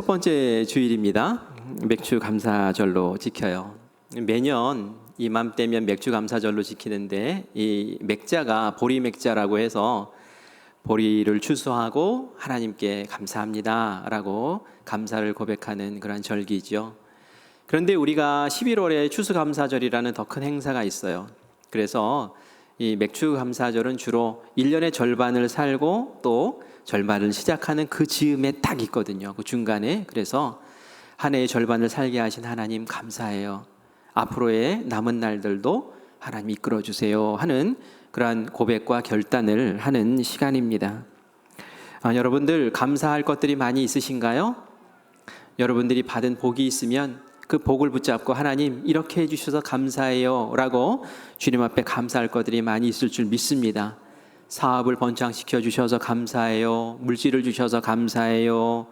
첫 번째 주일입니다. 맥주 감사절로 지켜요. 매년 이맘때면 맥주 감사절로 지키는데 이 맥자가 보리 맥자라고 해서 보리를 추수하고 하나님께 감사합니다라고 감사를 고백하는 그런 절기죠. 그런데 우리가 11월에 추수감사절이라는 더 큰 행사가 있어요. 그래서 이 맥주 감사절은 주로 1년의 절반을 살고 또 절반을 시작하는 그 즈음에 딱 있거든요. 그 중간에. 그래서 한 해의 절반을 살게 하신 하나님 감사해요. 앞으로의 남은 날들도 하나님 이끌어 주세요 하는 그러한 고백과 결단을 하는 시간입니다. 여러분들 감사할 것들이 많이 있으신가요? 여러분들이 받은 복이 있으면 그 복을 붙잡고 하나님 이렇게 해주셔서 감사해요 라고 주님 앞에 감사할 것들이 많이 있을 줄 믿습니다. 사업을 번창시켜 주셔서 감사해요. 물질을 주셔서 감사해요.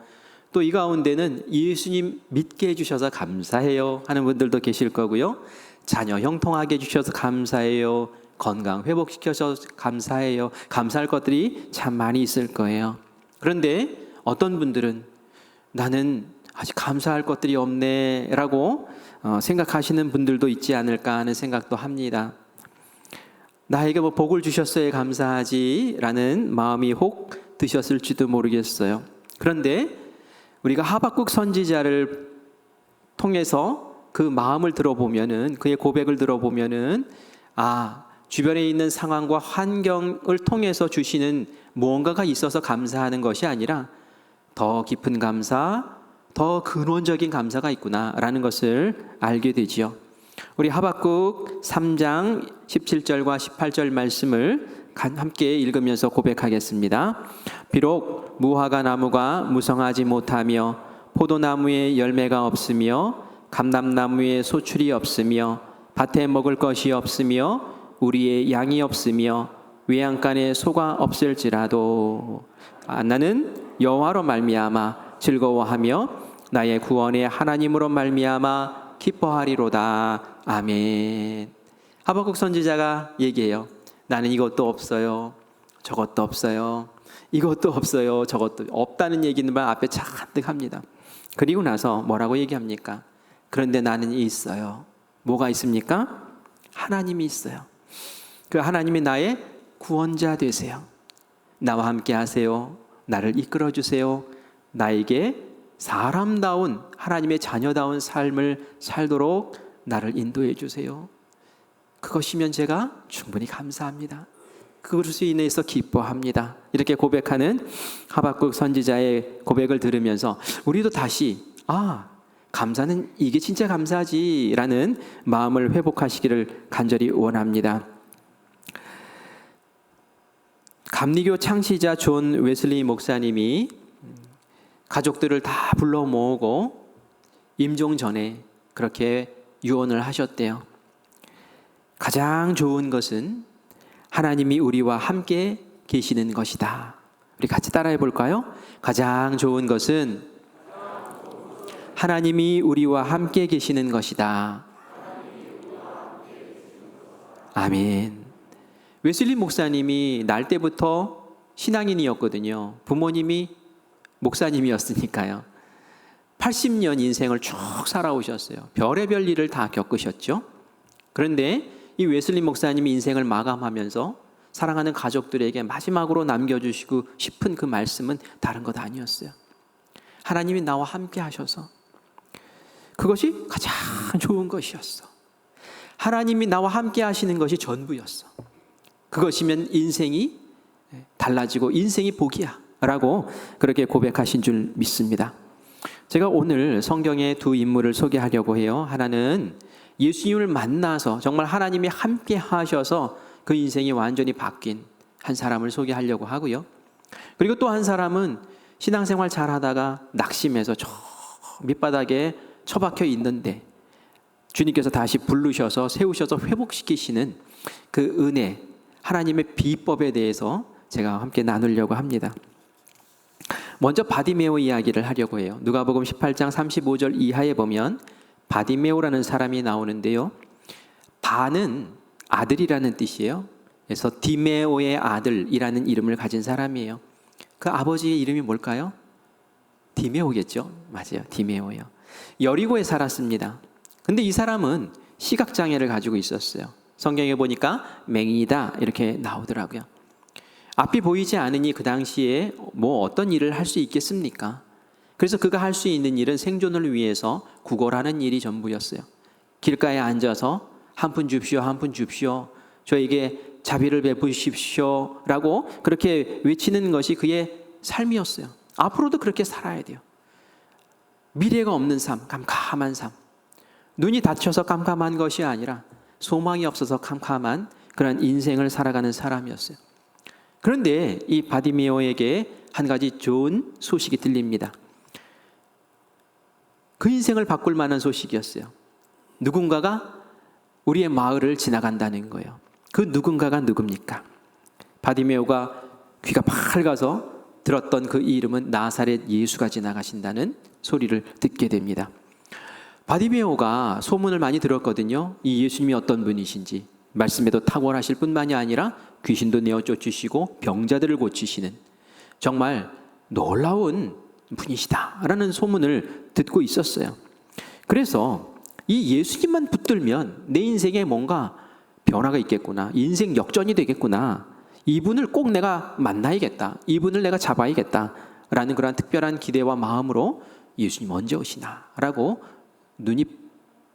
또 이 가운데는 예수님 믿게 해주셔서 감사해요 하는 분들도 계실 거고요. 자녀 형통하게 해주셔서 감사해요. 건강 회복시켜서 감사해요. 감사할 것들이 참 많이 있을 거예요. 그런데 어떤 분들은 나는 아직 감사할 것들이 없네 라고 생각하시는 분들도 있지 않을까 하는 생각도 합니다. 나에게 뭐 복을 주셨어야 감사하지 라는 마음이 혹 드셨을지도 모르겠어요. 그런데 우리가 하박국 선지자를 통해서 그 마음을 들어보면은, 그의 고백을 들어보면은 주변에 있는 상황과 환경을 통해서 주시는 무언가가 있어서 감사하는 것이 아니라 더 깊은 감사, 더 근원적인 감사가 있구나라는 것을 알게 되지요. 우리 하박국 3장 17절과 18절 말씀을 함께 읽으면서 고백하겠습니다. 비록 무화과 나무가 무성하지 못하며 포도나무에 열매가 없으며 감람나무에 소출이 없으며 밭에 먹을 것이 없으며 우리의 양이 없으며 외양간에 소가 없을지라도 나는 여호와로 말미암아 즐거워하며 나의 구원의 하나님으로 말미암아 기뻐하리로다. 아멘. 하박국 선지자가 얘기해요. 나는 이것도 없어요. 저것도 없어요. 이것도 없어요. 저것도 없다는 얘기는 앞에 잔뜩 합니다. 그리고 나서 뭐라고 얘기합니까? 그런데 나는 있어요. 뭐가 있습니까? 하나님이 있어요. 그 하나님이 나의 구원자 되세요. 나와 함께 하세요. 나를 이끌어 주세요. 나에게 사람다운 하나님의 자녀다운 삶을 살도록 나를 인도해 주세요. 그것이면 제가 충분히 감사합니다. 그것으로 인해서 기뻐합니다. 이렇게 고백하는 하박국 선지자의 고백을 들으면서 우리도 다시 감사는 이게 진짜 감사하지라는 마음을 회복하시기를 간절히 원합니다. 감리교 창시자 존 웨슬리 목사님이 가족들을 다 불러 모으고 임종 전에 그렇게 유언을 하셨대요. 가장 좋은 것은 하나님이 우리와 함께 계시는 것이다. 우리 같이 따라해 볼까요? 가장 좋은 것은 하나님이 우리와 함께 계시는 것이다. 아멘. 웨슬리 목사님이 날 때부터 신앙인이었거든요. 부모님이 목사님이었으니까요. 80년 인생을 쭉 살아오셨어요. 별의별 일을 다 겪으셨죠. 그런데 이 웨슬리 목사님이 인생을 마감하면서 사랑하는 가족들에게 마지막으로 남겨주시고 싶은 그 말씀은 다른 것 아니었어요. 하나님이 나와 함께 하셔서 그것이 가장 좋은 것이었어. 하나님이 나와 함께 하시는 것이 전부였어. 그것이면 인생이 달라지고 인생이 복이야 라고 그렇게 고백하신 줄 믿습니다. 제가 오늘 성경의 두 인물을 소개하려고 해요. 하나는 예수님을 만나서 정말 하나님이 함께 하셔서 그 인생이 완전히 바뀐 한 사람을 소개하려고 하고요. 그리고 또 한 사람은 신앙생활 잘하다가 낙심해서 저 밑바닥에 처박혀 있는데 주님께서 다시 부르셔서 세우셔서 회복시키시는 그 은혜, 하나님의 비법에 대해서 제가 함께 나누려고 합니다. 먼저 바디메오 이야기를 하려고 해요. 누가복음 18장 35절 이하에 보면 바디메오라는 사람이 나오는데요. 바는 아들이라는 뜻이에요. 그래서 디메오의 아들이라는 이름을 가진 사람이에요. 그 아버지의 이름이 뭘까요? 디메오겠죠? 맞아요. 디메오요. 여리고에 살았습니다. 근데 이 사람은 시각장애를 가지고 있었어요. 성경에 보니까 맹인이다 이렇게 나오더라고요. 앞이 보이지 않으니 그 당시에 뭐 어떤 일을 할 수 있겠습니까? 그래서 그가 할 수 있는 일은 생존을 위해서 구걸하는 일이 전부였어요. 길가에 앉아서 한 푼 줍시오, 한 푼 줍시오. 저에게 자비를 베푸십시오 라고 그렇게 외치는 것이 그의 삶이었어요. 앞으로도 그렇게 살아야 돼요. 미래가 없는 삶, 깜깜한 삶. 눈이 닫혀서 깜깜한 것이 아니라 소망이 없어서 깜깜한 그런 인생을 살아가는 사람이었어요. 그런데 이 바디메오에게 한 가지 좋은 소식이 들립니다. 그 인생을 바꿀 만한 소식이었어요. 누군가가 우리의 마을을 지나간다는 거예요. 그 누군가가 누굽니까? 바디메오가 귀가 밝아서 들었던 그 이름은 나사렛 예수가 지나가신다는 소리를 듣게 됩니다. 바디메오가 소문을 많이 들었거든요. 이 예수님이 어떤 분이신지. 말씀에도 탁월하실 뿐만이 아니라 귀신도 내어 쫓으시고 병자들을 고치시는 정말 놀라운 분이시다라는 소문을 듣고 있었어요. 그래서 이 예수님만 붙들면 내 인생에 뭔가 변화가 있겠구나. 인생 역전이 되겠구나. 이분을 꼭 내가 만나야겠다. 이분을 내가 잡아야겠다라는 그런 특별한 기대와 마음으로 예수님 언제 오시나 라고 눈이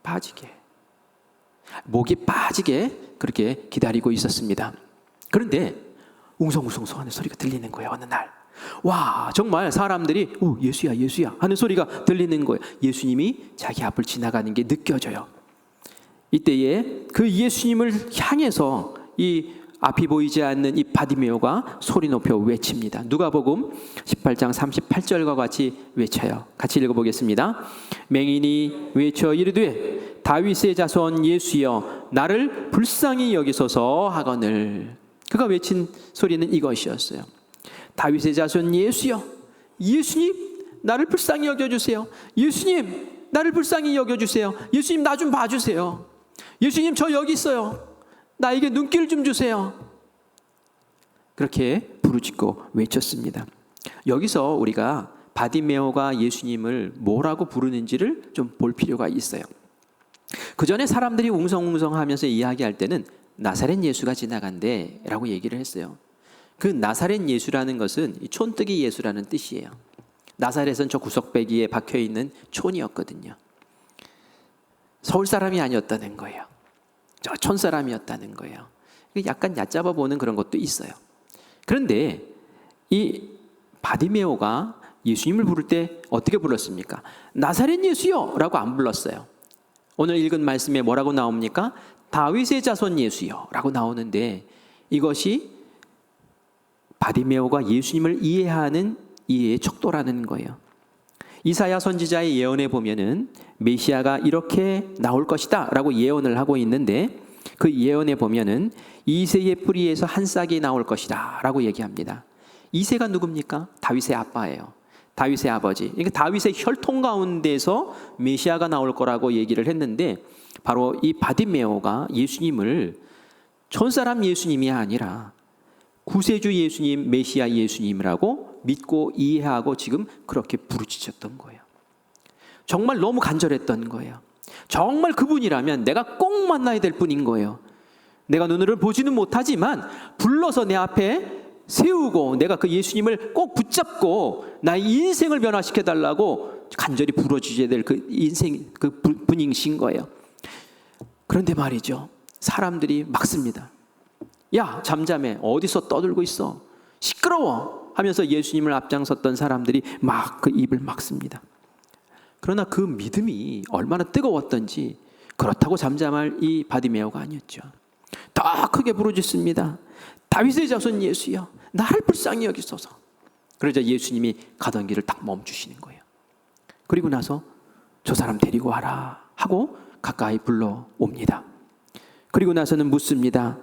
빠지게, 목이 빠지게 그렇게 기다리고 있었습니다. 그런데 웅성웅성 하는 소리가 들리는 거예요. 어느 날 와, 정말 사람들이 오, 예수야 예수야 하는 소리가 들리는 거예요. 예수님이 자기 앞을 지나가는 게 느껴져요. 이때에 그 예수님을 향해서 이 앞이 보이지 않는 이 바디메오가 소리 높여 외칩니다. 누가복음 18장 38절과 같이 외쳐요. 같이 읽어보겠습니다. 맹인이 외쳐 이르되 다윗의 자손 예수여 나를 불쌍히 여기소서 하거늘. 그가 외친 소리는 이것이었어요. 다윗의 자손 예수여, 예수님 나를 불쌍히 여겨주세요. 예수님 나를 불쌍히 여겨주세요. 예수님 나 좀 봐주세요. 예수님 저 여기 있어요. 나에게 눈길 좀 주세요. 그렇게 부르짖고 외쳤습니다. 여기서 우리가 바디메오가 예수님을 뭐라고 부르는지를 좀 볼 필요가 있어요. 그 전에 사람들이 웅성웅성하면서 이야기할 때는 나사렛 예수가 지나간대 라고 얘기를 했어요. 그 나사렛 예수라는 것은 촌뜨기 예수라는 뜻이에요. 나사렛은 저 구석배기에 박혀있는 촌이었거든요. 서울 사람이 아니었다는 거예요. 저 촌 사람이었다는 거예요. 약간 얕잡아 보는 그런 것도 있어요. 그런데 이 바디메오가 예수님을 부를 때 어떻게 불렀습니까? 나사렛 예수요 라고 안 불렀어요. 오늘 읽은 말씀에 뭐라고 나옵니까? 다윗의 자손 예수요 라고 나오는데 이것이 바디메오가 예수님을 이해하는 이해의 척도라는 거예요. 이사야 선지자의 예언에 보면은 메시아가 이렇게 나올 것이다 라고 예언을 하고 있는데 그 예언에 보면은 이새의 뿌리에서 한 싹이 나올 것이다 라고 얘기합니다. 이새가 누굽니까? 다윗의 아빠예요. 다윗의 아버지. 그러니까 다윗의 혈통 가운데서 메시아가 나올 거라고 얘기를 했는데 바로 이 바디메오가 예수님을 촌사람 예수님이 아니라 구세주 예수님, 메시아 예수님이라고 믿고 이해하고 지금 그렇게 부르짖었던 거예요. 정말 너무 간절했던 거예요. 정말 그분이라면 내가 꼭 만나야 될 분인 거예요. 내가 눈으로 보지는 못하지만 불러서 내 앞에 세우고 내가 그 예수님을 꼭 붙잡고 나의 인생을 변화시켜달라고 간절히 부르짖어야 될 그 인생, 그 분이신 거예요. 그런데 말이죠. 사람들이 막습니다. 야, 잠잠해. 어디서 떠들고 있어. 시끄러워. 하면서 예수님을 앞장섰던 사람들이 막 그 입을 막습니다. 그러나 그 믿음이 얼마나 뜨거웠던지 그렇다고 잠잠할 이 바디메오가 아니었죠. 더 크게 부르짖습니다. 다윗의 자손 예수여, 나를 불쌍히 여기소서. 그러자 예수님이 가던 길을 딱 멈추시는 거예요. 그리고 나서 저 사람 데리고 와라 하고 가까이 불러옵니다. 그리고 나서는 묻습니다.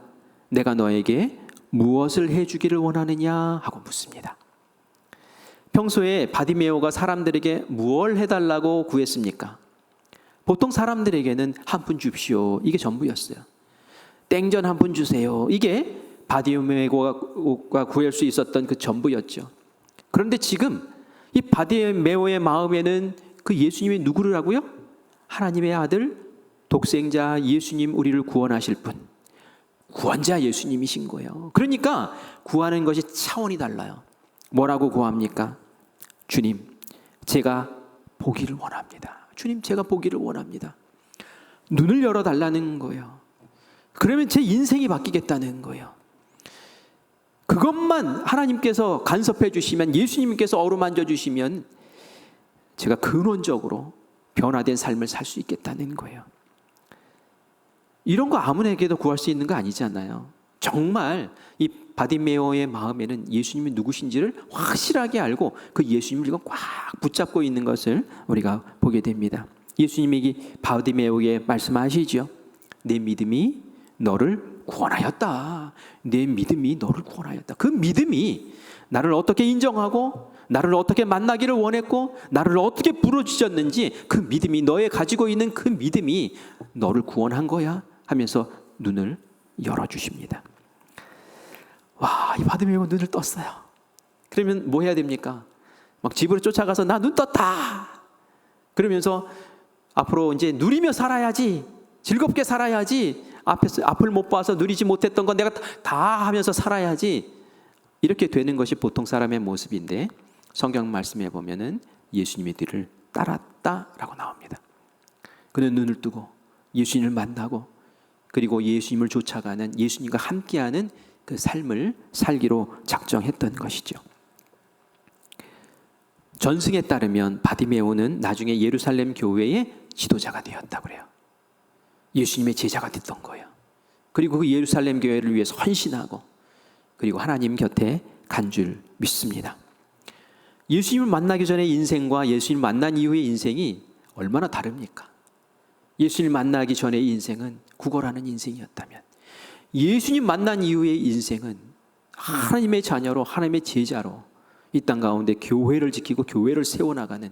내가 너에게 무엇을 해주기를 원하느냐 하고 묻습니다. 평소에 바디메오가 사람들에게 무엇을 해달라고 구했습니까? 보통 사람들에게는 한 푼 줍시오. 이게 전부였어요. 땡전 한 푼 주세요. 이게 바디메오가 구할 수 있었던 그 전부였죠. 그런데 지금 이 바디메오의 마음에는 그 예수님이 누구라고요? 하나님의 아들, 독생자 예수님, 우리를 구원하실 분, 구원자 예수님이신 거예요. 그러니까 구하는 것이 차원이 달라요. 뭐라고 구합니까? 주님, 제가 보기를 원합니다. 주님, 제가 보기를 원합니다. 눈을 열어달라는 거예요. 그러면 제 인생이 바뀌겠다는 거예요. 그것만 하나님께서 간섭해 주시면, 예수님께서 어루만져 주시면 제가 근원적으로 변화된 삶을 살 수 있겠다는 거예요. 이런 거 아무에게도 구할 수 있는 거 아니잖아요. 정말 이 바디메오의 마음에는 예수님이 누구신지를 확실하게 알고 그 예수님을 꽉 붙잡고 있는 것을 우리가 보게 됩니다. 예수님이 바디메오에 말씀하시죠. 내 믿음이 너를 구원하였다. 내 믿음이 너를 구원하였다. 그 믿음이 나를 어떻게 인정하고 나를 어떻게 만나기를 원했고 나를 어떻게 부르짖었는지 그 믿음이, 너의 가지고 있는 그 믿음이 너를 구원한 거야 하면서 눈을 열어주십니다. 와, 이 바디메오가 눈을 떴어요. 그러면 뭐 해야 됩니까? 막 집으로 쫓아가서 나 눈 떴다 그러면서 앞으로 이제 누리며 살아야지, 즐겁게 살아야지, 앞을 못 봐서 누리지 못했던 건 내가 다 하면서 살아야지, 이렇게 되는 것이 보통 사람의 모습인데 성경 말씀에 보면은 예수님의 뒤를 따랐다라고 나옵니다. 그는 눈을 뜨고 예수님을 만나고 그리고 예수님을 쫓아가는, 예수님과 함께하는 그 삶을 살기로 작정했던 것이죠. 전승에 따르면 바디메오는 나중에 예루살렘 교회의 지도자가 되었다고 그래요. 예수님의 제자가 됐던 거예요. 그리고 그 예루살렘 교회를 위해서 헌신하고 그리고 하나님 곁에 간 줄 믿습니다. 예수님을 만나기 전의 인생과 예수님 만난 이후의 인생이 얼마나 다릅니까? 예수님 만나기 전의 인생은 구걸하는 인생이었다면 예수님 만난 이후의 인생은 하나님의 자녀로, 하나님의 제자로 이 땅 가운데 교회를 지키고 교회를 세워나가는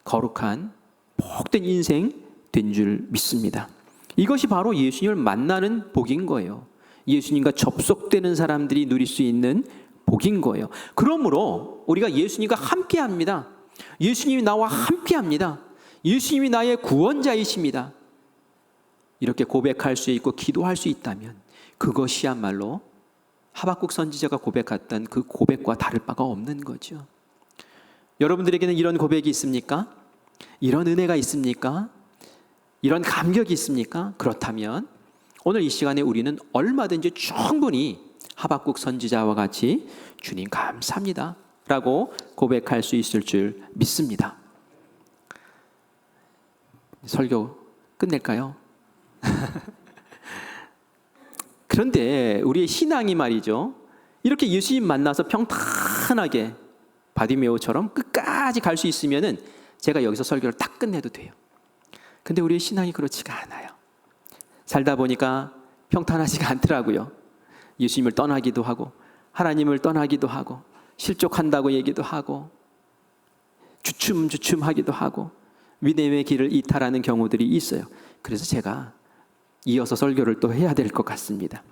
거룩한 복된 인생 된 줄 믿습니다. 이것이 바로 예수님을 만나는 복인 거예요. 예수님과 접속되는 사람들이 누릴 수 있는 복인 거예요. 그러므로 우리가 예수님과 함께합니다. 예수님이 나와 함께합니다. 예수님이 나의 구원자이십니다. 이렇게 고백할 수 있고 기도할 수 있다면 그것이야말로 하박국 선지자가 고백했던 그 고백과 다를 바가 없는 거죠. 여러분들에게는 이런 고백이 있습니까? 이런 은혜가 있습니까? 이런 감격이 있습니까? 그렇다면 오늘 이 시간에 우리는 얼마든지 충분히 하박국 선지자와 같이 주님 감사합니다 라고 고백할 수 있을 줄 믿습니다. 설교 끝낼까요? 그런데 우리의 신앙이 말이죠, 이렇게 예수님 만나서 평탄하게 바디메오처럼 끝까지 갈 수 있으면은 제가 여기서 설교를 딱 끝내도 돼요. 근데 우리의 신앙이 그렇지가 않아요. 살다 보니까 평탄하지가 않더라고요. 예수님을 떠나기도 하고 하나님을 떠나기도 하고 실족한다고 얘기도 하고 주춤주춤하기도 하고 믿음의 길을 이탈하는 경우들이 있어요. 그래서 제가 이어서 설교를 또 해야 될 것 같습니다.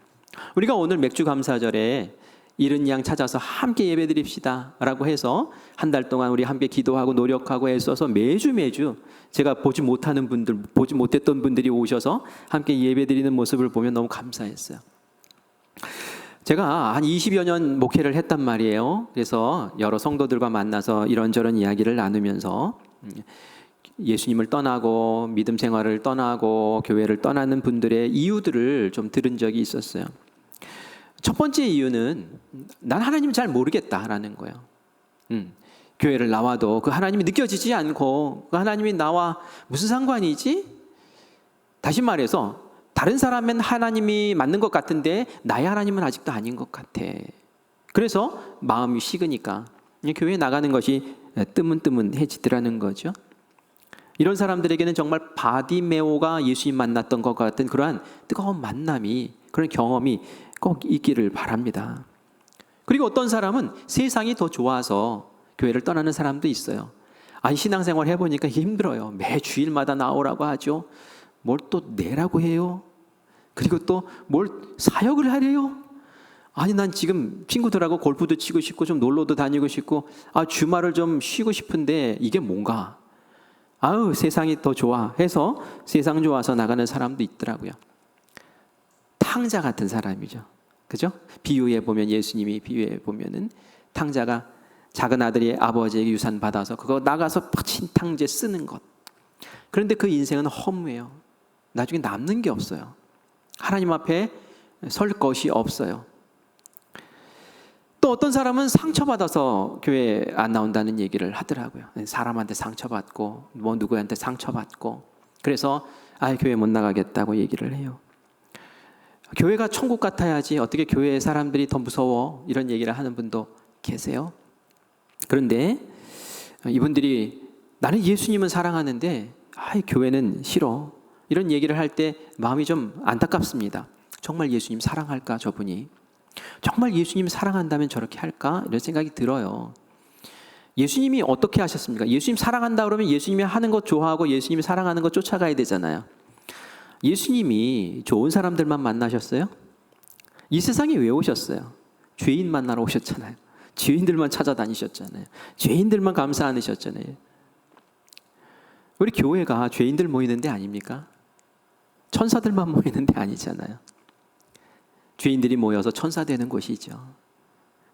우리가 오늘 맥주감사절에 잃은 양 찾아서 함께 예배드립시다 라고 해서 한 달 동안 우리 함께 기도하고 노력하고 애써서 매주 제가 보지 못하는 분들, 보지 못했던 분들이 오셔서 함께 예배드리는 모습을 보면 너무 감사했어요. 제가 한 20여 년 목회를 했단 말이에요. 그래서 여러 성도들과 만나서 이런저런 이야기를 나누면서 예수님을 떠나고 믿음 생활을 떠나고 교회를 떠나는 분들의 이유들을 좀 들은 적이 있었어요. 첫 번째 이유는 난 하나님을 잘 모르겠다라는 거예요. 교회를 나와도 그 하나님이 느껴지지 않고 그 하나님이 나와 무슨 상관이지? 다시 말해서 다른 사람은 하나님이 맞는 것 같은데 나의 하나님은 아직도 아닌 것 같아. 그래서 마음이 식으니까 교회에 나가는 것이 뜨문뜨문해지더라는 거죠. 이런 사람들에게는 정말 바디메오가 예수님 만났던 것 같은 그러한 뜨거운 만남이, 그런 경험이 꼭 있기를 바랍니다. 그리고 어떤 사람은 세상이 더 좋아서 교회를 떠나는 사람도 있어요. 아니, 신앙생활 해보니까 힘들어요. 매 주일마다 나오라고 하죠. 뭘 또 내라고 해요. 그리고 또 뭘 사역을 하래요. 아니 난 지금 친구들하고 골프도 치고 싶고 좀 놀러도 다니고 싶고 주말을 좀 쉬고 싶은데 이게 뭔가? 아유 세상이 더 좋아 해서 세상 좋아서 나가는 사람도 있더라고요. 탕자 같은 사람이죠. 그죠? 비유에 보면 예수님이 비유에 보면은 탕자가 작은 아들이 아버지에게 유산 받아서 그거 나가서 신탕제 쓰는 것. 그런데 그 인생은 허무해요. 나중에 남는 게 없어요. 하나님 앞에 설 것이 없어요. 또 어떤 사람은 상처받아서 교회에 안 나온다는 얘기를 하더라고요. 사람한테 상처받고 뭐 누구한테 상처받고 그래서 교회 못 나가겠다고 얘기를 해요. 교회가 천국 같아야지 어떻게 교회의 사람들이 더 무서워 이런 얘기를 하는 분도 계세요. 그런데 이분들이 나는 예수님은 사랑하는데 교회는 싫어 이런 얘기를 할 때 마음이 좀 안타깝습니다. 정말 예수님 사랑할까 저분이? 정말 예수님 사랑한다면 저렇게 할까? 이런 생각이 들어요. 예수님이 어떻게 하셨습니까? 예수님 사랑한다 그러면 예수님이 하는 것 좋아하고 예수님이 사랑하는 것 쫓아가야 되잖아요. 예수님이 좋은 사람들만 만나셨어요? 이 세상에 왜 오셨어요? 죄인 만나러 오셨잖아요. 죄인들만 찾아다니셨잖아요. 죄인들만 감사 안으셨잖아요. 우리 교회가 죄인들 모이는 데 아닙니까? 천사들만 모이는 데 아니잖아요. 죄인들이 모여서 천사 되는 곳이죠.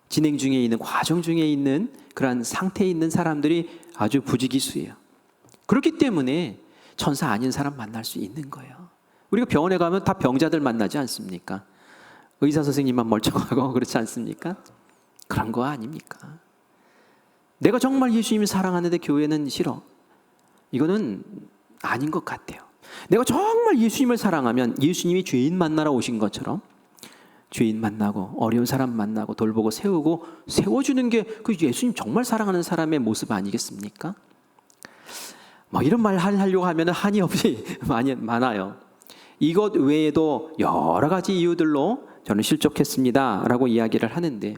진행 중에 있는 과정 중에 있는 그러한 상태에 있는 사람들이 아주 부지기수예요. 그렇기 때문에 천사 아닌 사람 만날 수 있는 거예요. 우리가 병원에 가면 다 병자들 만나지 않습니까? 의사 선생님만 멀쩡하고 그렇지 않습니까? 그런 거 아닙니까? 내가 정말 예수님을 사랑하는데 교회는 싫어. 이거는 아닌 것 같아요. 내가 정말 예수님을 사랑하면 예수님이 죄인 만나러 오신 것처럼 죄인 만나고 어려운 사람 만나고 돌보고 세우고 세워주는 게 그 예수님 정말 사랑하는 사람의 모습 아니겠습니까? 뭐 이런 말 하려고 하면 한이 없이 많아요. 이것 외에도 여러 가지 이유들로 저는 실족했습니다 라고 이야기를 하는데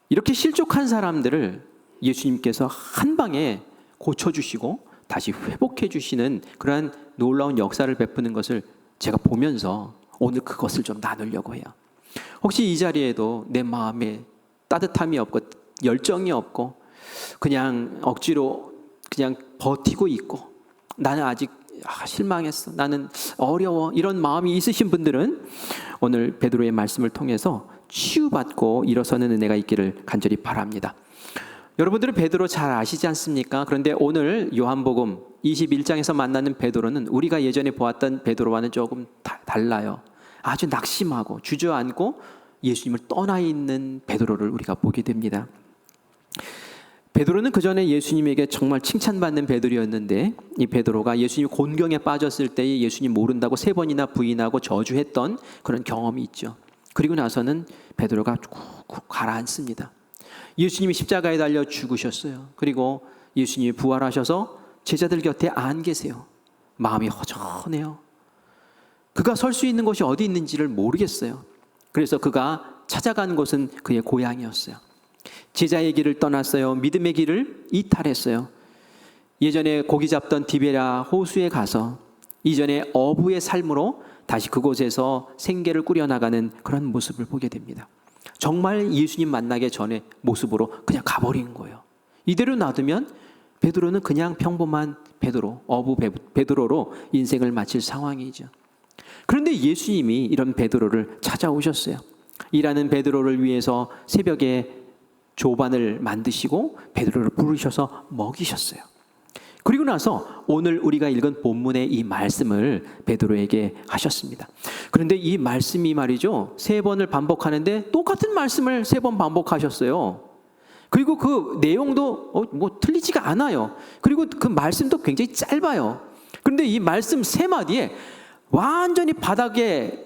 이렇게 실족한 사람들을 예수님께서 한 방에 고쳐주시고 다시 회복해 주시는 그러한 놀라운 역사를 베푸는 것을 제가 보면서 오늘 그것을 좀 나누려고 해요. 혹시 이 자리에도 내 마음에 따뜻함이 없고 열정이 없고 그냥 억지로 그냥 버티고 있고 나는 아직 실망했어, 나는 어려워 이런 마음이 있으신 분들은 오늘 베드로의 말씀을 통해서 치유받고 일어서는 은혜가 있기를 간절히 바랍니다. 여러분들은 베드로 잘 아시지 않습니까? 그런데 오늘 요한복음 21장에서 만나는 베드로는 우리가 예전에 보았던 베드로와는 조금 달라요. 아주 낙심하고 주저앉고 예수님을 떠나 있는 베드로를 우리가 보게 됩니다. 베드로는 그전에 예수님에게 정말 칭찬받는 베드로였는데 이 베드로가 예수님 곤경에 빠졌을 때에 예수님 모른다고 3번이나 부인하고 저주했던 그런 경험이 있죠. 그리고 나서는 베드로가 쿡쿡 가라앉습니다. 예수님이 십자가에 달려 죽으셨어요. 그리고 예수님이 부활하셔서 제자들 곁에 안 계세요. 마음이 허전해요. 그가 설 수 있는 곳이 어디 있는지를 모르겠어요. 그래서 그가 찾아간 곳은 그의 고향이었어요. 제자의 길을 떠났어요. 믿음의 길을 이탈했어요. 예전에 고기 잡던 디베랴 호수에 가서 이전에 어부의 삶으로 다시 그곳에서 생계를 꾸려나가는 그런 모습을 보게 됩니다. 정말 예수님 만나기 전에 모습으로 그냥 가버린 거예요. 이대로 놔두면 베드로는 그냥 평범한 베드로, 어부 베드로로 인생을 마칠 상황이죠. 그런데 예수님이 이런 베드로를 찾아오셨어요. 일하는 베드로를 위해서 새벽에 조반을 만드시고 베드로를 부르셔서 먹이셨어요. 그리고 나서 오늘 우리가 읽은 본문의 이 말씀을 베드로에게 하셨습니다. 그런데 이 말씀이 말이죠, 3번을 반복하는데 똑같은 말씀을 3번 반복하셨어요. 그리고 그 내용도 뭐 틀리지가 않아요. 그리고 그 말씀도 굉장히 짧아요. 그런데 이 말씀 3마디에 완전히 바닥에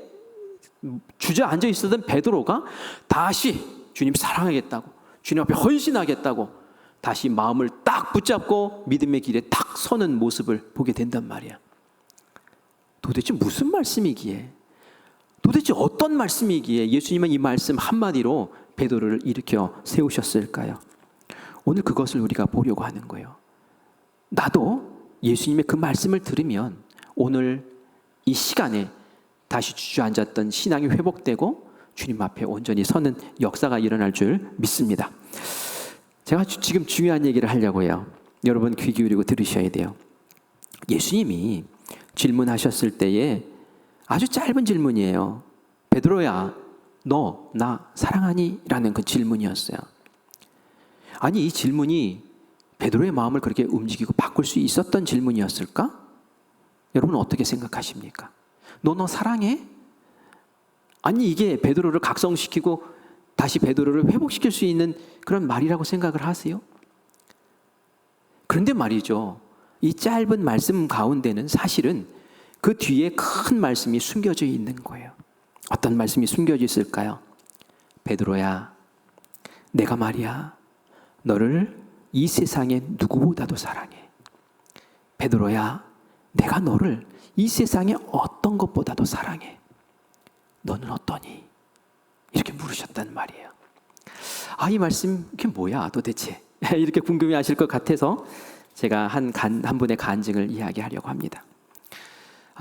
주저앉아 있었던 베드로가 다시 주님 사랑하겠다고, 주님 앞에 헌신하겠다고 다시 마음을 딱 붙잡고 믿음의 길에 딱 서는 모습을 보게 된단 말이야. 도대체 무슨 말씀이기에, 도대체 어떤 말씀이기에 예수님은 이 말씀 한마디로 베드로를 일으켜 세우셨을까요? 오늘 그것을 우리가 보려고 하는 거예요. 나도 예수님의 그 말씀을 들으면 오늘 이 시간에 다시 주저앉았던 신앙이 회복되고 주님 앞에 온전히 서는 역사가 일어날 줄 믿습니다. 제가 지금 중요한 얘기를 하려고 해요. 여러분 귀 기울이고 들으셔야 돼요. 예수님이 질문하셨을 때에 아주 짧은 질문이에요. 베드로야, 너 나 사랑하니? 라는 그 질문이었어요. 아니, 이 질문이 베드로의 마음을 그렇게 움직이고 바꿀 수 있었던 질문이었을까? 여러분은 어떻게 생각하십니까? 너 사랑해? 아니, 이게 베드로를 각성시키고 다시 베드로를 회복시킬 수 있는 그런 말이라고 생각을 하세요? 그런데 말이죠, 이 짧은 말씀 가운데는 사실은 그 뒤에 큰 말씀이 숨겨져 있는 거예요. 어떤 말씀이 숨겨져 있을까요? 베드로야, 내가 말이야 너를 이 세상에 누구보다도 사랑해. 베드로야, 내가 너를 이 세상에 어떤 것보다도 사랑해. 너는 어떠니? 이렇게 물으셨단 말이에요. 아, 이 말씀 이게 뭐야 도대체? 이렇게 궁금해하실 것 같아서 제가 한 분의 간증을 이야기하려고 합니다.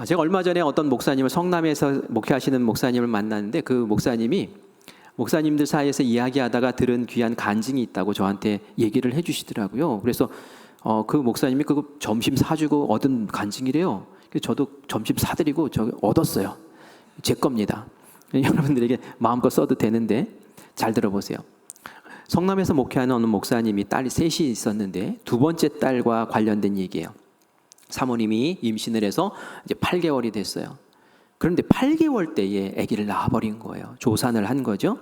제가 얼마 전에 어떤 목사님을, 성남에서 목회하시는 목사님을 만났는데, 그 목사님이 목사님들 사이에서 이야기하다가 들은 귀한 간증이 있다고 저한테 얘기를 해주시더라고요. 그래서 그 목사님이 그거 점심 사주고 얻은 간증이래요. 저도 점심 사드리고 얻었어요. 제 겁니다. 여러분들에게 마음껏 써도 되는데 잘 들어보세요. 성남에서 목회하는 어느 목사님이 딸이 셋이 있었는데 두 번째 딸과 관련된 얘기예요. 사모님이 임신을 해서 이제 8개월이 됐어요. 그런데 8개월 때에 아기를 낳아버린 거예요. 조산을 한 거죠.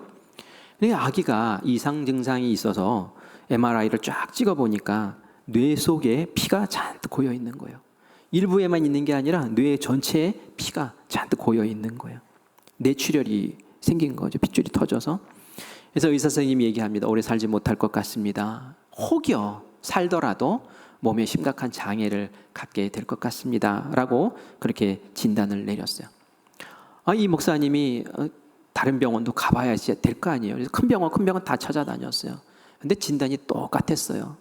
근데 아기가 이상 증상이 있어서 MRI를 쫙 찍어보니까 뇌 속에 피가 잔뜩 고여 있는 거예요. 일부에만 있는 게 아니라 뇌 전체에 피가 잔뜩 고여 있는 거예요. 뇌출혈이 생긴 거죠. 핏줄이 터져서. 그래서 의사 선생님이 얘기합니다. 오래 살지 못할 것 같습니다. 혹여 살더라도 몸에 심각한 장애를 갖게 될 것 같습니다. 라고 그렇게 진단을 내렸어요. 이 목사님이 다른 병원도 가봐야 될 거 아니에요. 그래서 큰 병원 다 찾아다녔어요. 근데 진단이 똑같았어요.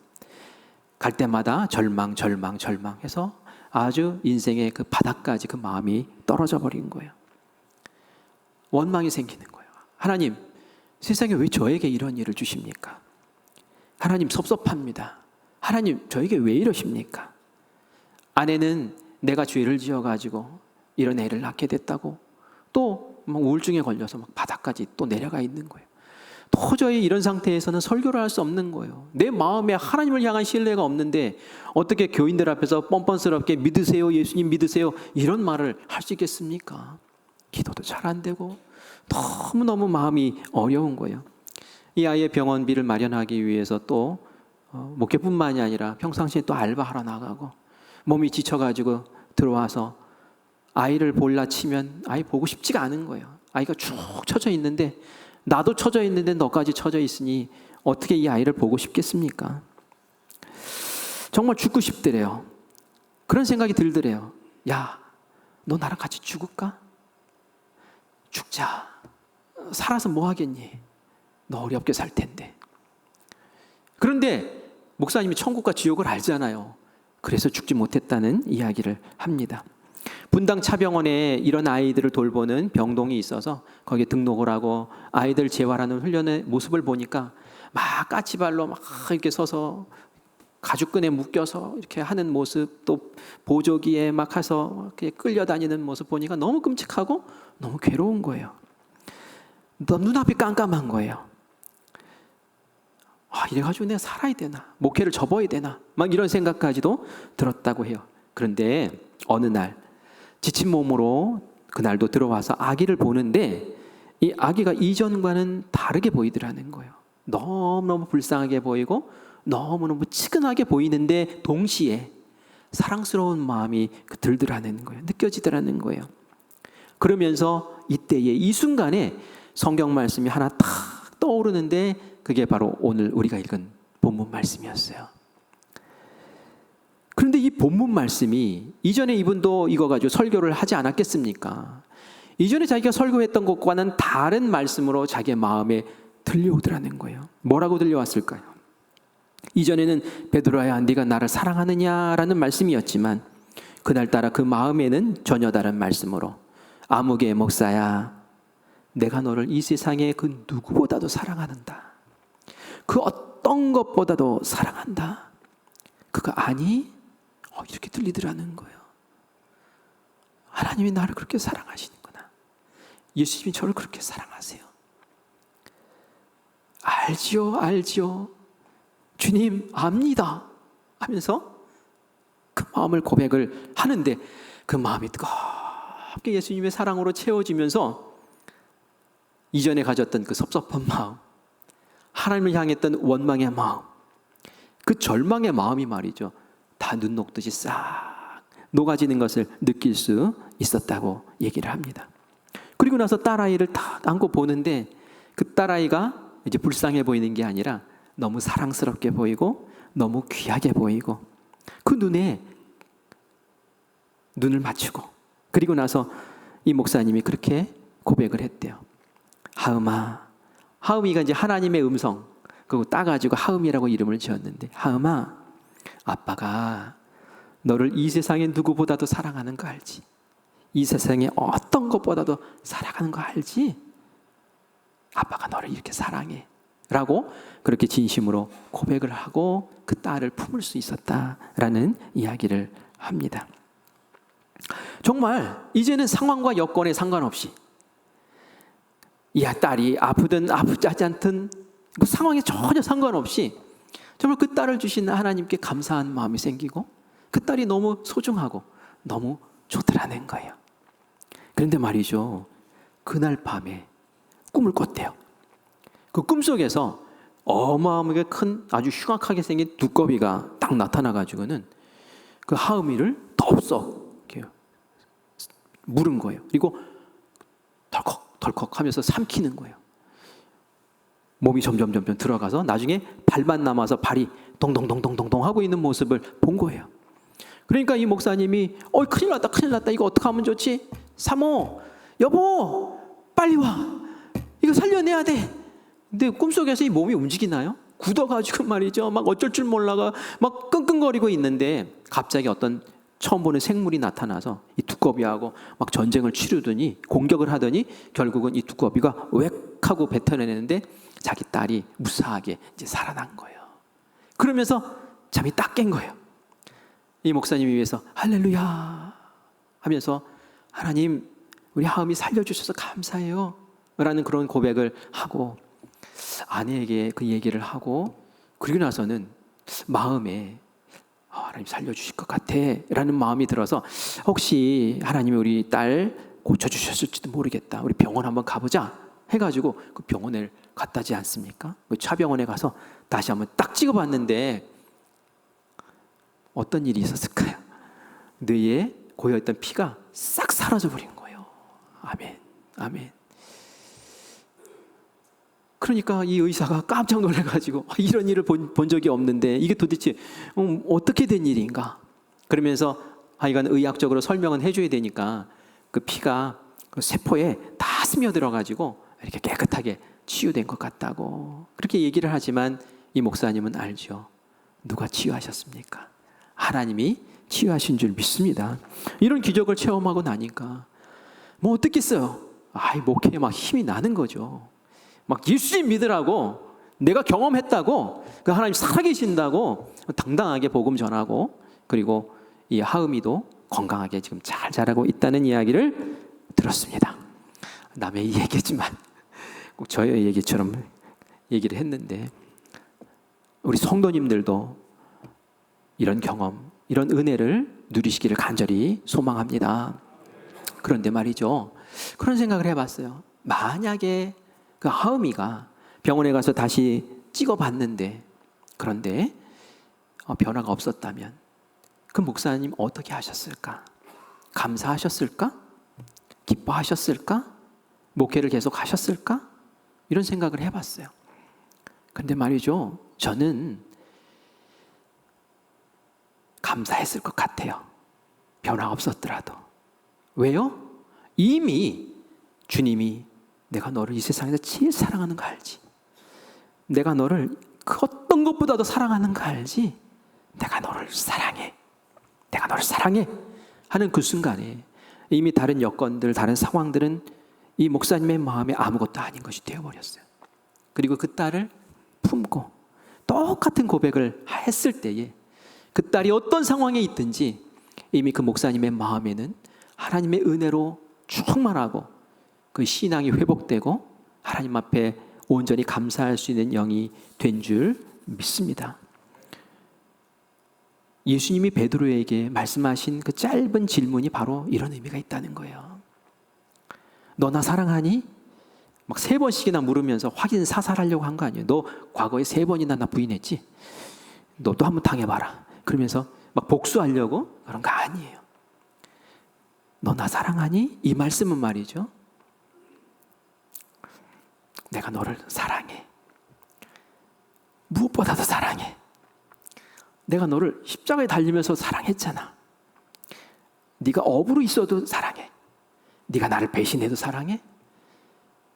갈 때마다 절망 해서 아주 인생의 그 바닥까지 그 마음이 떨어져 버린 거예요. 원망이 생기는 거예요. 하나님, 세상에 왜 저에게 이런 일을 주십니까? 하나님, 섭섭합니다. 하나님, 저에게 왜 이러십니까? 아내는 내가 죄를 지어가지고 이런 애를 낳게 됐다고 또 막 우울증에 걸려서 막 바닥까지 또 내려가 있는 거예요. 도저히 이런 상태에서는 설교를 할 수 없는 거예요. 내 마음에 하나님을 향한 신뢰가 없는데 어떻게 교인들 앞에서 뻔뻔스럽게 믿으세요, 예수님 믿으세요, 이런 말을 할 수 있겠습니까? 기도도 잘 안 되고 너무너무 마음이 어려운 거예요. 이 아이의 병원비를 마련하기 위해서 또 목회뿐만이 아니라 평상시에 또 알바하러 나가고 몸이 지쳐가지고 들어와서 아이를 볼라 치면 아이 보고 싶지가 않은 거예요. 아이가 쭉 처져 있는데 나도 처져 있는데 너까지 처져 있으니 어떻게 이 아이를 보고 싶겠습니까? 정말 죽고 싶더래요. 그런 생각이 들더래요. 야, 너 나랑 같이 죽을까? 죽자. 살아서 뭐 하겠니? 너 어렵게 살 텐데. 그런데 목사님이 천국과 지옥을 알잖아요. 그래서 죽지 못했다는 이야기를 합니다. 분당 차병원에 이런 아이들을 돌보는 병동이 있어서 거기에 등록을 하고 아이들 재활하는 훈련의 모습을 보니까 막 까치발로 막 이렇게 서서 가죽끈에 묶여서 이렇게 하는 모습, 또 보조기에 막 해서 이렇게 끌려다니는 모습 보니까 너무 끔찍하고 너무 괴로운 거예요. 눈앞이 깜깜한 거예요. 이래가지고 내가 살아야 되나? 목회를 접어야 되나? 막 이런 생각까지도 들었다고 해요. 그런데 어느 날 지친 몸으로 그날도 들어와서 아기를 보는데 이 아기가 이전과는 다르게 보이더라는 거예요. 너무너무 불쌍하게 보이고 너무너무 치근하게 보이는데 동시에 사랑스러운 마음이 들더라는 거예요. 느껴지더라는 거예요. 그러면서 이때에 이 순간에 성경 말씀이 하나 탁 떠오르는데 그게 바로 오늘 우리가 읽은 본문 말씀이었어요. 그런데 이 본문 말씀이 이전에 이분도 이거 가지고 설교를 하지 않았겠습니까? 이전에 자기가 설교했던 것과는 다른 말씀으로 자기의 마음에 들려오더라는 거예요. 뭐라고 들려왔을까요? 이전에는 베드로야 네가 나를 사랑하느냐라는 말씀이었지만 그날따라 그 마음에는 전혀 다른 말씀으로 아무개 목사야 내가 너를 이 세상의 그 누구보다도 사랑하는다. 그 어떤 것보다도 사랑한다. 그거 아니? 이렇게 들리더라는 거예요. 하나님이 나를 그렇게 사랑하시는구나. 예수님이 저를 그렇게 사랑하세요. 알지요. 주님 압니다. 하면서 그 마음을 고백을 하는데 그 마음이 뜨겁게 예수님의 사랑으로 채워지면서 이전에 가졌던 그 섭섭한 마음, 하나님을 향했던 원망의 마음, 그 절망의 마음이 말이죠. 다 눈 녹듯이 싹 녹아지는 것을 느낄 수 있었다고 얘기를 합니다. 그리고 나서 딸아이를 딱 안고 보는데 그 딸아이가 이제 불쌍해 보이는 게 아니라 너무 사랑스럽게 보이고 너무 귀하게 보이고 그 눈에 눈을 맞추고 그리고 나서 이 목사님이 그렇게 고백을 했대요. 하음아, 하음이가 이제 하나님의 음성 그거 따가지고 하음이라고 이름을 지었는데 하음아, 아빠가 너를 이 세상의 누구보다도 사랑하는 거 알지? 이 세상에 어떤 것보다도 사랑하는 거 알지? 아빠가 너를 이렇게 사랑해 라고 그렇게 진심으로 고백을 하고 그 딸을 품을 수 있었다라는 이야기를 합니다. 정말 이제는 상황과 여건에 상관없이 딸이 아프든 아프지 않든 그 상황에 전혀 상관없이 정말 그 딸을 주신 하나님께 감사한 마음이 생기고 그 딸이 너무 소중하고 너무 좋더라는 거예요. 그런데 말이죠. 그날 밤에 꿈을 꿨대요. 그 꿈속에서 어마어마하게 큰 아주 흉악하게 생긴 두꺼비가 딱 나타나가지고는 그 하음이를 덥석 이렇게 물은 거예요. 그리고 덜컥 하면서 삼키는 거예요. 몸이 점점 들어가서 나중에 발만 남아서 발이 동동동동동동 하고 있는 모습을 본 거예요. 그러니까 이 목사님이 큰일 났다 이거 어떻게 하면 좋지? 사모, 여보 빨리 와 이거 살려내야 돼. 근데 꿈속에서 이 몸이 움직이나요? 굳어가지고 말이죠 막 어쩔 줄 몰라가 막 끙끙거리고 있는데 갑자기 어떤 처음 보는 생물이 나타나서 이 두꺼비하고 막 전쟁을 치르더니 공격을 하더니 결국은 이 두꺼비가 웩 하고 뱉어내는데 자기 딸이 무사하게 이제 살아난 거예요. 그러면서 잠이 딱 깬 거예요. 이 목사님이 위해서 할렐루야 하면서 하나님 우리 하음이 살려주셔서 감사해요 라는 그런 고백을 하고 아내에게 그 얘기를 하고 그리고 나서는 마음에 하나님 살려주실 것 같아 라는 마음이 들어서 혹시 하나님이 우리 딸 고쳐주셨을지도 모르겠다. 우리 병원 한번 가보자 해가지고 그 병원에 갔다지 않습니까? 그 차병원에 가서 다시 한번 딱 찍어봤는데 어떤 일이 있었을까요? 뇌에 고여있던 피가 싹 사라져버린 거예요. 아멘. 그러니까 이 의사가 깜짝 놀라가지고 이런 일을 본 적이 없는데 이게 도대체 어떻게 된 일인가? 그러면서 하여간 의학적으로 설명은 해줘야 되니까 그 피가 그 세포에 다 스며들어가지고 이렇게 깨끗하게 치유된 것 같다고 그렇게 얘기를 하지만 이 목사님은 알죠. 누가 치유하셨습니까? 하나님이 치유하신 줄 믿습니다. 이런 기적을 체험하고 나니까 뭐 어떻겠어요? 목회에 막 힘이 나는 거죠. 막 예수님 믿으라고 내가 경험했다고 그 하나님 살아계신다고 당당하게 복음 전하고 그리고 이 하음이도 건강하게 지금 잘 자라고 있다는 이야기를 들었습니다. 남의 얘기지만 꼭 저의 얘기처럼 얘기를 했는데 우리 성도님들도 이런 경험, 이런 은혜를 누리시기를 간절히 소망합니다. 그런데 말이죠. 그런 생각을 해봤어요. 만약에 그 하음이가 병원에 가서 다시 찍어봤는데 그런데 변화가 없었다면 그 목사님 어떻게 하셨을까? 감사하셨을까? 기뻐하셨을까? 목회를 계속 하셨을까? 이런 생각을 해봤어요. 근데 말이죠. 저는 감사했을 것 같아요. 변화 없었더라도. 왜요? 이미 주님이 내가 너를 이 세상에서 제일 사랑하는 거 알지? 내가 너를 그 어떤 것보다도 사랑하는 거 알지? 내가 너를 사랑해. 내가 너를 사랑해. 하는 그 순간에 이미 다른 여건들, 다른 상황들은 이 목사님의 마음에 아무것도 아닌 것이 되어버렸어요. 그리고 그 딸을 품고 똑같은 고백을 했을 때에 그 딸이 어떤 상황에 있든지 이미 그 목사님의 마음에는 하나님의 은혜로 충만하고 그 신앙이 회복되고 하나님 앞에 온전히 감사할 수 있는 영이 된 줄 믿습니다. 예수님이 베드로에게 말씀하신 그 짧은 질문이 바로 이런 의미가 있다는 거예요. 너 나 사랑하니? 막 3번씩이나 물으면서 확인 사살하려고 한 거 아니에요. 너 과거에 3번이나 나 부인했지? 너도 한번 당해봐라. 그러면서 막 복수하려고 그런 거 아니에요. 너 나 사랑하니? 이 말씀은 말이죠, 내가 너를 사랑해. 무엇보다도 사랑해. 내가 너를 십자가에 달리면서 사랑했잖아. 네가 업으로 있어도 사랑해. 네가 나를 배신해도 사랑해.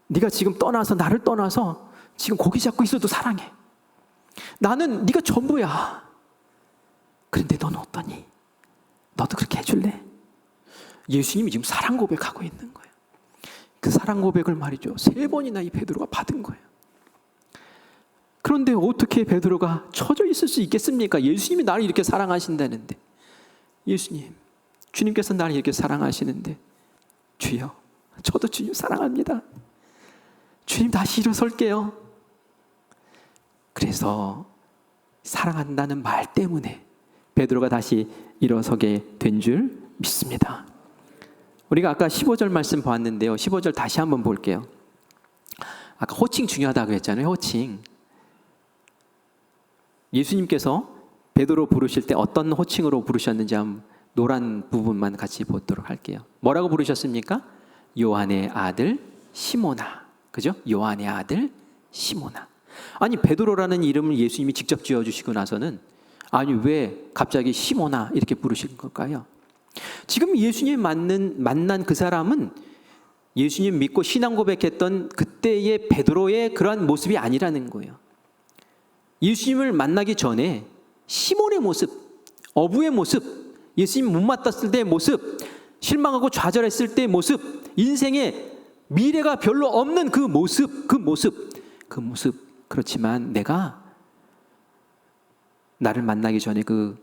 네가 지금 떠나서 나를 떠나서 지금 고기 잡고 있어도 사랑해. 나는 네가 전부야. 그런데 너는 어떠니? 너도 그렇게 해줄래? 예수님이 지금 사랑 고백하고 있는 거예요. 그 사랑 고백을 말이죠, 3번이나 이 베드로가 받은 거예요. 그런데 어떻게 베드로가 처져 있을 수 있겠습니까? 예수님이 나를 이렇게 사랑하신다는데, 예수님, 주님께서 나를 이렇게 사랑하시는데, 주여, 저도 주님 사랑합니다. 주님 다시 일어설게요. 그래서 사랑한다는 말 때문에 베드로가 다시 일어서게 된 줄 믿습니다. 우리가 아까 15절 말씀 보았는데요, 15절 다시 한번 볼게요. 아까 호칭 중요하다고 했잖아요. 호칭. 예수님께서 베드로 부르실 때 어떤 호칭으로 부르셨는지 한번 노란 부분만 같이 보도록 할게요. 뭐라고 부르셨습니까? 요한의 아들 시몬아. 그죠? 요한의 아들 시몬아. 아니, 베드로라는 이름을 예수님이 직접 지어주시고 나서는 아니 왜 갑자기 시몬아 이렇게 부르신 걸까요? 지금 예수님이 만난 그 사람은 예수님 믿고 신앙 고백했던 그때의 베드로의 그러한 모습이 아니라는 거예요. 예수님을 만나기 전에 시몬의 모습, 어부의 모습, 예수님 못 만났을 때의 모습, 실망하고 좌절했을 때의 모습, 인생에 미래가 별로 없는 그 모습. 그렇지만 내가 나를 만나기 전에 그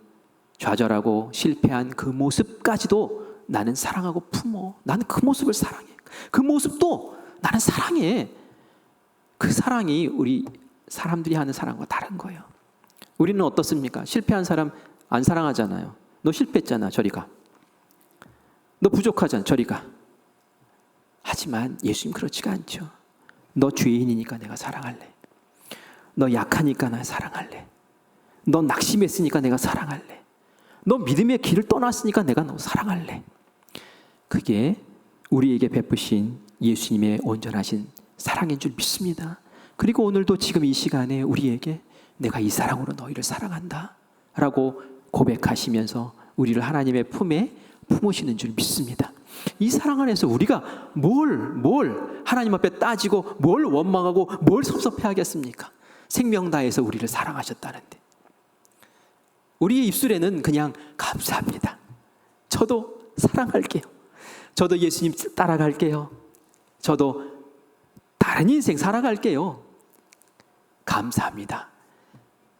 좌절하고 실패한 그 모습까지도 나는 사랑하고 품어. 나는 그 모습을 사랑해. 그 모습도 나는 사랑해. 그 사랑이 우리 사람들이 하는 사랑과 다른 거예요. 우리는 어떻습니까? 실패한 사람 안 사랑하잖아요. 너 실패했잖아, 저리 가. 너 부족하잖아, 저리 가. 하지만 예수님 그렇지가 않죠. 너 죄인이니까 내가 사랑할래. 너 약하니까 내가 사랑할래. 너 낙심했으니까 내가 사랑할래. 너 믿음의 길을 떠났으니까 내가 너 사랑할래. 그게 우리에게 베푸신 예수님의 온전하신 사랑인 줄 믿습니다. 그리고 오늘도 지금 이 시간에 우리에게 내가 이 사랑으로 너희를 사랑한다 라고 고백하시면서 우리를 하나님의 품에 품으시는 줄 믿습니다. 이 사랑 안에서 우리가 뭘 하나님 앞에 따지고 뭘 원망하고 뭘 섭섭해하겠습니까? 생명 다해서 우리를 사랑하셨다는데 우리의 입술에는 그냥 감사합니다. 저도 사랑할게요. 저도 예수님 따라갈게요. 저도 다른 인생 살아갈게요. 감사합니다.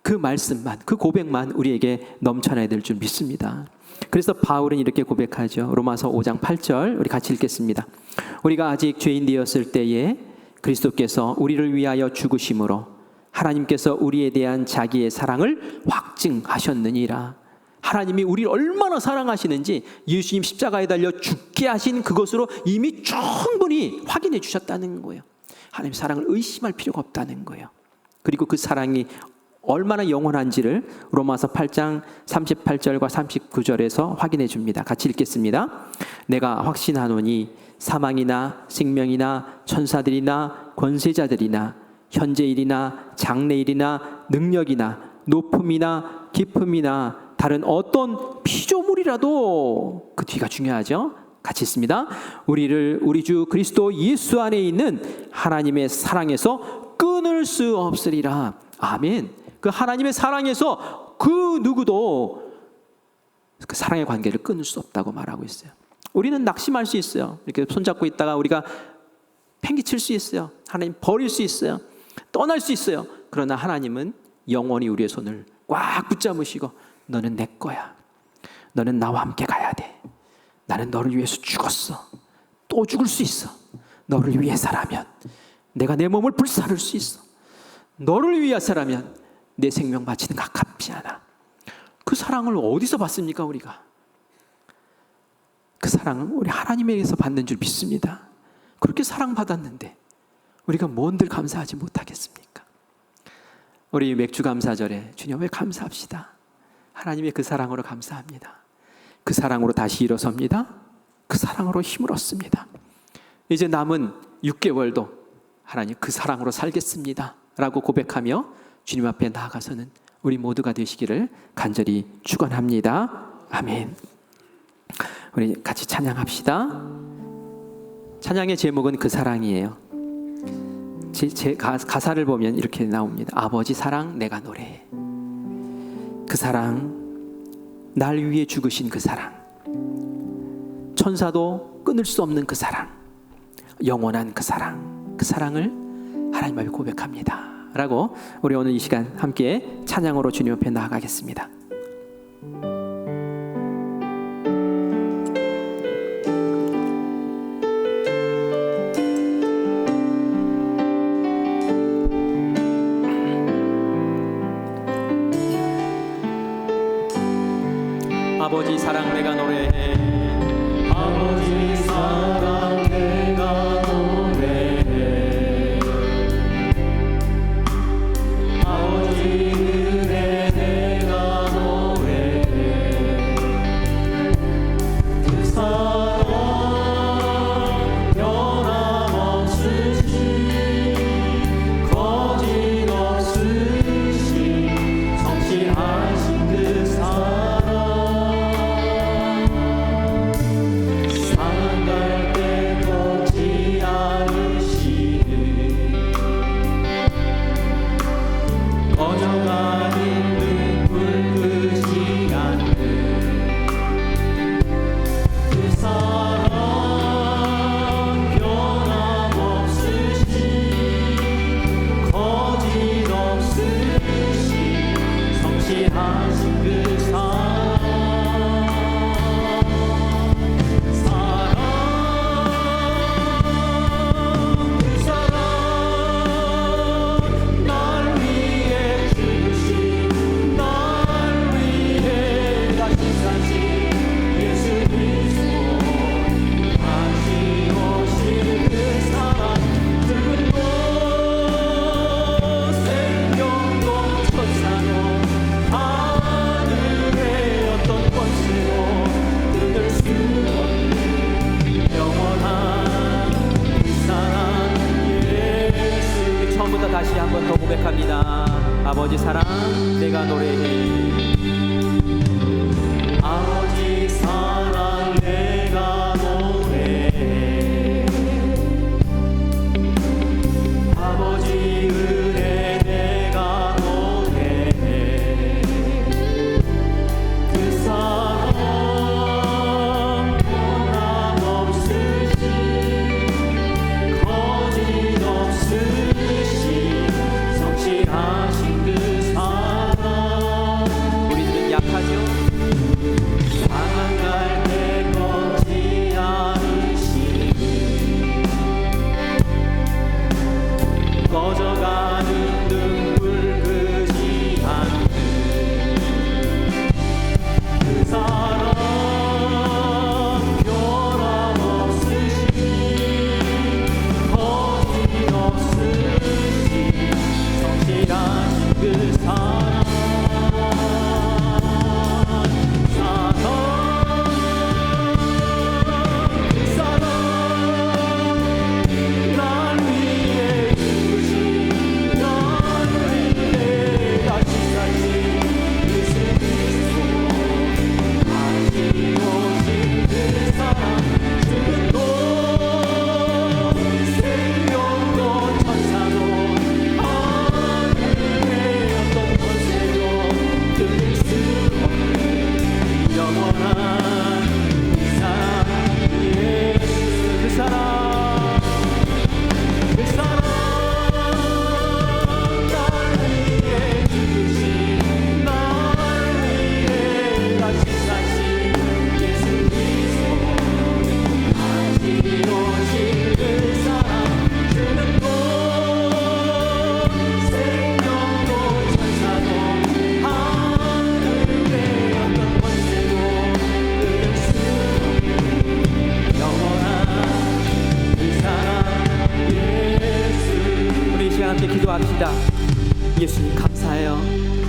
그 말씀만, 그 고백만 우리에게 넘쳐나야 될 줄 믿습니다. 그래서 바울은 이렇게 고백하죠. 로마서 5장 8절 우리 같이 읽겠습니다. 우리가 아직 죄인 되었을 때에 그리스도께서 우리를 위하여 죽으심으로 하나님께서 우리에 대한 자기의 사랑을 확증하셨느니라. 하나님이 우리를 얼마나 사랑하시는지 예수님 십자가에 달려 죽게 하신 그것으로 이미 충분히 확인해 주셨다는 거예요. 하나님 사랑을 의심할 필요가 없다는 거예요. 그리고 그 사랑이 얼마나 영원한지를 로마서 8장 38절과 39절에서 확인해 줍니다. 같이 읽겠습니다. 내가 확신하노니 사망이나 생명이나 천사들이나 권세자들이나 현재일이나 장래일이나 능력이나 높음이나 깊음이나 다른 어떤 피조물이라도, 그 뒤가 중요하죠. 같이 있습니다. 우리를 우리 주 그리스도 예수 안에 있는 하나님의 사랑에서 끊을 수 없으리라. 아멘. 그 하나님의 사랑에서 그 누구도 그 사랑의 관계를 끊을 수 없다고 말하고 있어요. 우리는 낙심할 수 있어요. 이렇게 손잡고 있다가 우리가 팽개칠 수 있어요. 하나님 버릴 수 있어요. 떠날 수 있어요. 그러나 하나님은 영원히 우리의 손을 꽉 붙잡으시고 너는 내 거야. 너는 나와 함께 가야 돼. 나는 너를 위해서 죽었어. 또 죽을 수 있어. 너를 위해서라면 내가 내 몸을 불사를 수 있어. 너를 위해서라면 내 생명 바치는 거 아깝지 않아. 그 사랑을 어디서 받습니까 우리가? 그 사랑은 우리 하나님에게서 받는 줄 믿습니다. 그렇게 사랑받았는데 우리가 뭔들 감사하지 못하겠습니까? 우리 맥주 감사절에 주님을 감사합시다. 하나님의 그 사랑으로 감사합니다. 그 사랑으로 다시 일어섭니다. 그 사랑으로 힘을 얻습니다. 이제 남은 6개월도 하나님 그 사랑으로 살겠습니다 라고 고백하며 주님 앞에 나아가서는 우리 모두가 되시기를 간절히 축원합니다. 아멘. 우리 같이 찬양합시다. 찬양의 제목은 그 사랑이에요. 제 가사를 보면 이렇게 나옵니다. 아버지 사랑 내가 노래해. 그 사랑, 날 위해 죽으신 그 사랑, 천사도 끊을 수 없는 그 사랑, 영원한 그 사랑, 그 사랑을 하나님 앞에 고백합니다 라고 우리 오늘 이 시간 함께 찬양으로 주님 앞에 나아가겠습니다. 아버지 사랑 내가 노래해. 아버지 사랑 내가 노래해. 아버지 은혜 내가 노래해. 그 사랑 변함없으시 거짓없으시 성실하신 그 사랑 사랑갈 때도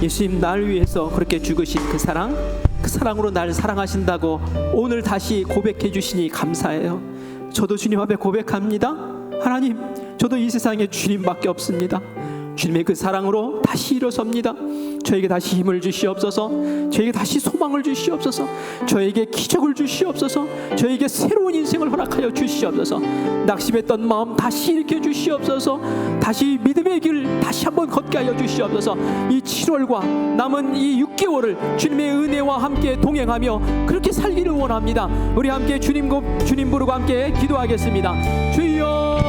예수님 날 위해서 그렇게 죽으신 그 사랑으로 날 사랑하신다고 오늘 다시 고백해 주시니 감사해요. 저도 주님 앞에 고백합니다. 하나님, 저도 이 세상에 주님밖에 없습니다. 주님의 그 사랑으로 다시 일어섭니다. 저에게 다시 힘을 주시옵소서. 저에게 다시 소망을 주시옵소서. 저에게 기적을 주시옵소서. 저에게 새로운 인생을 허락하여 주시옵소서. 낙심했던 마음 다시 일으켜 주시옵소서. 다시 믿음의 길 다시 한번 걷게 하여 주시옵소서. 이 7월과 남은 이 6개월을 주님의 은혜와 함께 동행하며 그렇게 살기를 원합니다. 우리 함께 주님 부르고 함께 기도하겠습니다. 주여,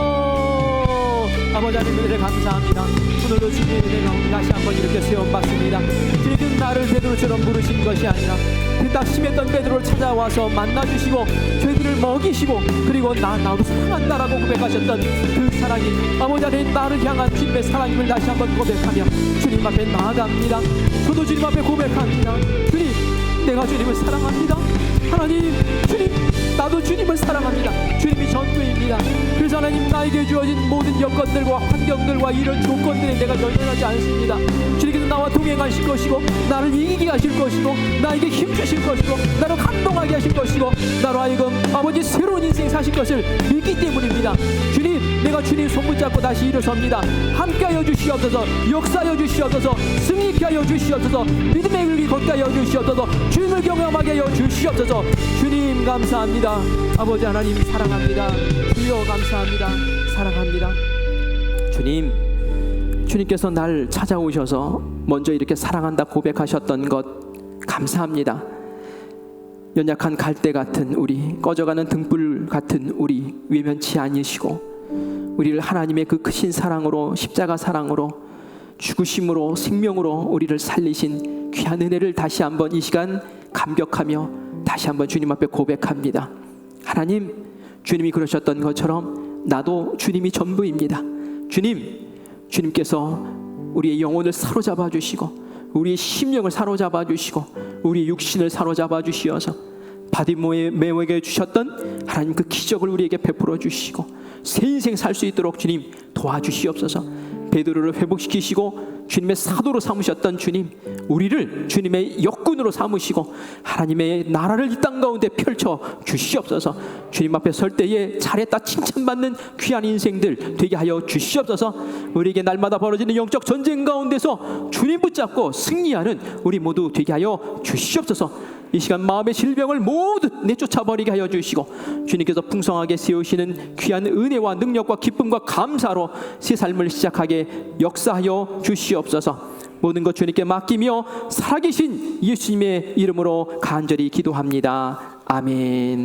아버지 하나님, 은혜를 감사합니다. 오늘도 주님의 은혜 가운데 다시 한번 이렇게 세움받습니다. 주님은 나를 베드로처럼 부르신 것이 아니라 그 낙심했던 베드로를 찾아와서 만나주시고 저희들을 먹이시고 그리고 나도 사랑한다라고 고백하셨던 그 사랑이 아버지 하나님, 나를 향한 주님의 사랑임을 다시 한번 고백하며 주님 앞에 나아갑니다. 저도 주님 앞에 고백합니다. 주님, 내가 주님을 사랑합니다. 하나님, 주님, 나도 주님을 사랑합니다. 주님이 전부입니다. 그래서 하나님, 나에게 주어진 모든 여건들과 환경들과 이런 조건들에 내가 연연하지 않습니다. 주님께서 나와 동행하실 것이고 나를 이기게 하실 것이고 나에게 힘 주실 것이고 나를 감동하게 하실 것이고 나로 하여금 아버지 새로운 인생 사실 것을 믿기 때문입니다. 주님, 내가 주님 손 붙잡고 다시 일어섭니다. 함께하여 주시옵소서. 역사하여 주시옵소서. 승리케 하여 주시옵소서. 믿음의 길을 걷게 하여 주시옵소서. 주님을 경험하게 하여 주시옵소서. 주님 감사합니다. 아버지 하나님 사랑합니다. 주여 감사합니다. 사랑합니다. 주님께서 날 찾아오셔서 먼저 이렇게 사랑한다 고백하셨던 것 감사합니다. 연약한 갈대 같은 우리, 꺼져가는 등불 같은 우리 외면치 아니시고 우리를 하나님의 그 크신 사랑으로, 십자가 사랑으로, 죽으심으로, 생명으로 우리를 살리신 귀한 은혜를 다시 한번 이 시간 감격하며 다시 한번 주님 앞에 고백합니다. 하나님, 주님이 그러셨던 것처럼 나도 주님이 전부입니다. 주님께서 우리의 영혼을 사로잡아 주시고 우리의 심령을 사로잡아 주시고 우리의 육신을 사로잡아 주시어서 바디메오에게 주셨던 하나님 그 기적을 우리에게 베풀어 주시고 새 인생 살 수 있도록 주님 도와주시옵소서. 베드로를 회복시키시고 주님의 사도로 삼으셨던 주님, 우리를 주님의 역군으로 삼으시고 하나님의 나라를 이 땅 가운데 펼쳐 주시옵소서. 주님 앞에 설 때에 잘했다 칭찬받는 귀한 인생들 되게 하여 주시옵소서. 우리에게 날마다 벌어지는 영적 전쟁 가운데서 주님 붙잡고 승리하는 우리 모두 되게 하여 주시옵소서. 이 시간 마음의 질병을 모두 내쫓아버리게 하여 주시고 주님께서 풍성하게 세우시는 귀한 은혜와 능력과 기쁨과 감사로 새 삶을 시작하게 역사하여 주시옵소서. 모든 것 주님께 맡기며 살아계신 예수님의 이름으로 간절히 기도합니다. 아멘.